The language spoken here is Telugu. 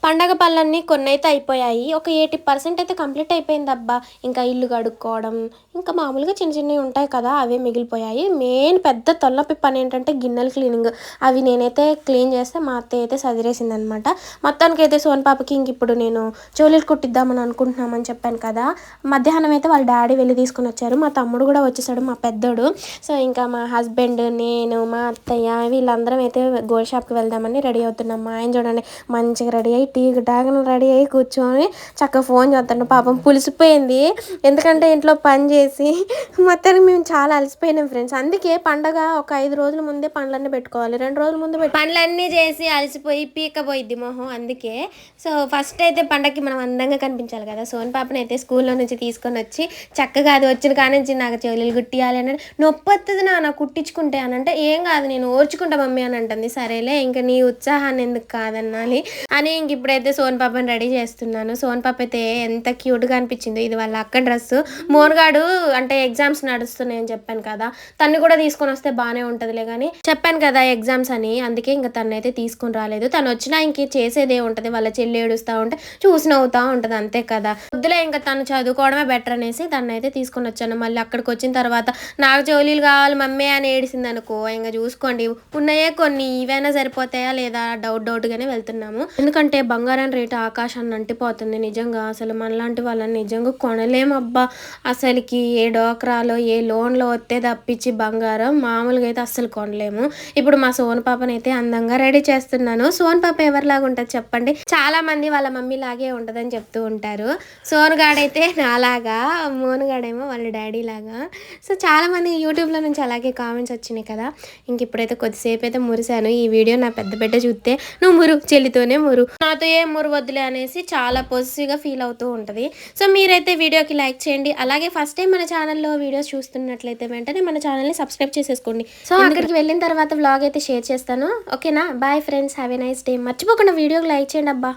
పండగ పనులన్నీ కొన్నైతే అయిపోయాయి. ఒక 80% అయితే కంప్లీట్ అయిపోయిందబ్బా! ఇంకా ఇల్లు కడుక్కోవడం, ఇంకా మామూలుగా చిన్న చిన్నవి ఉంటాయి కదా! అవే మిగిలిపోయాయి. మెయిన్ పెద్ద తలనొప్పి పనేంటంటే గిన్నెలు క్లీనింగ్. అవి నేనైతే క్లీన్ చేస్తే మా అత్తయ్య అయితే సదిరేసిందనమాట. మొత్తానికైతే సోను పాపకి ఇంకిప్పుడు నేను చెవులీలు కుట్టిద్దామని అనుకుంటున్నామని చెప్పాను కదా! మధ్యాహ్నం అయితే వాళ్ళ డ్యాడీ వెళ్లి తీసుకొనొచ్చారు. మా తమ్ముడు కూడా వచ్చేసాడు మా పెద్దోడు. సో, ఇంకా మా హస్బెండ్, నేను, మా అత్తయ్య వీళ్ళందరం అయితే గోల్డ్ షాప్‌కి వెళ్దామని రెడీ అవుతున్నాం. మా ఆయన చూడండి మంచిగా రెడీ అయ్యి టీకి టాకన రెడీ అయ్యి కూర్చొని చక్కగా ఫోన్ చూస్తుండు. పాపం పులిసిపోయింది. ఎందుకంటే ఇంట్లో పని చేసి మొత్తానికి మేము చాలా అలసిపోయినాం ఫ్రెండ్స్. అందుకే పండగ ఒక 5 రోజుల ముందే పనులన్నీ పెట్టుకోవాలి. 2 రోజుల ముందు పనులన్నీ చేసి అలసిపోయి పీకపోయిద్ది మొహం. అందుకే సో ఫస్ట్ అయితే పండగకి మనం అందంగా కనిపించాలి కదా! సోను పాపని అయితే స్కూల్లో నుంచి తీసుకొని వచ్చి చక్కగా అది వచ్చిన కానించి నాకు చెవులీలు కుట్టియాలి అని నొప్పొత్తది నాన్న కుట్టించుకుంటే అని అంటే ఏం కాదు నేను ఓర్చుకుంటా మమ్మీ అని అంటుంది. సరేలే ఇంకా నీ ఉత్సాహాన్ని ఎందుకు కాదనాలి అని ఇంక ఇప్పుడైతే సోను పాపని రెడీ చేస్తున్నాను. సోను పాప అయితే ఎంత క్యూట్‌గా అనిపించిందో. ఇది వాళ్ళ అక్క డ్రెస్సు. మోనుగాడు అంటే ఎగ్జామ్స్ నడుస్తున్నాయని చెప్పాను కదా! తన్ని కూడా తీసుకొని వస్తే బానే ఉంటదిలే గానీ చెప్పాను కదా ఎగ్జామ్స్ అని. అందుకే ఇంక తనైతే తీసుకొని రాలేదు. తను వచ్చినా ఇంక చేసేదే ఉంటది. వాళ్ళ చెల్లి ఏడుస్తా ఉంటే చూసి నవ్వుతా ఉంటది అంతే కదా! వద్దులే ఇంక తను చదువుకోవడమే బెటర్ అనేసి తనైతే తీసుకొని వచ్చాను. మళ్ళీ అక్కడికొచ్చిన తర్వాత నాకు చెవులీలు కావాలి మమ్మీ అని ఏడిసిందనుకో ఇంక చూసుకోండి ఉన్నయే కొన్ని ఇవైనా సరిపోతాయా లేదా డౌట్‌గానే వెళ్తున్నాము. ఎందుకంటే బంగారం రేటు ఆకాశాన్ని అంటిపోతుంది నిజంగా. అసలు మనలాంటి వాళ్ళని నిజంగా కొనలేమబ్బా! అసలకి ఏ డోక్రాలో, ఏ లోన్‌లో వత్తే తప్పించి బంగారం మామూలుగా అయితే అస్సలు కొనలేము. ఇప్పుడు మా సోను పాపనైతే అందంగా రెడీ చేస్తున్నాను. సోను పాప ఎవరిలాగా ఉంటది చెప్పండి? చాలా మంది వాళ్ళ మమ్మీ లాగే ఉంటదని చెప్తూ ఉంటారు. సోనుగాడైతే నాలాగా, మోనుగాడేమో వాళ్ళ డ్యాడీ లాగా. సో, చాలామంది యూట్యూబ్‌లో నుంచి అలాగే కామెంట్స్ వచ్చినాయి కదా! ఇంకిప్పుడైతే కొద్దిసేపు అయితే మురిసాను. ఈ వీడియో నా పెద్ద బిడ్డ చూస్తే "నువ్వు మురు చెల్లితోనే మురు. నాతో ఏం మురవద్దులే" అనేసి చాలా పొసెసివ్‌గా ఫీల్ అవుతూ ఉంటది. సో, మీరైతే వీడియోకి లైక్ చేయండి. అలాగే ఫస్ట్ టైం మన ఛానల్‌లో వీడియోస్ చూస్తున్నట్లయితే వెంటనే మన ఛానల్‌ని సబ్స్క్రైబ్ చేసేసుకోండి. సో, అక్కడికి వెళ్ళిన తర్వాత వ్లాగ్ అయితే షేర్ చేస్తాను. ఓకేనా? Bye friends. Have a nice day. మర్చిపోకుండా వీడియోకి లైక్ చేయండి అబ్బా!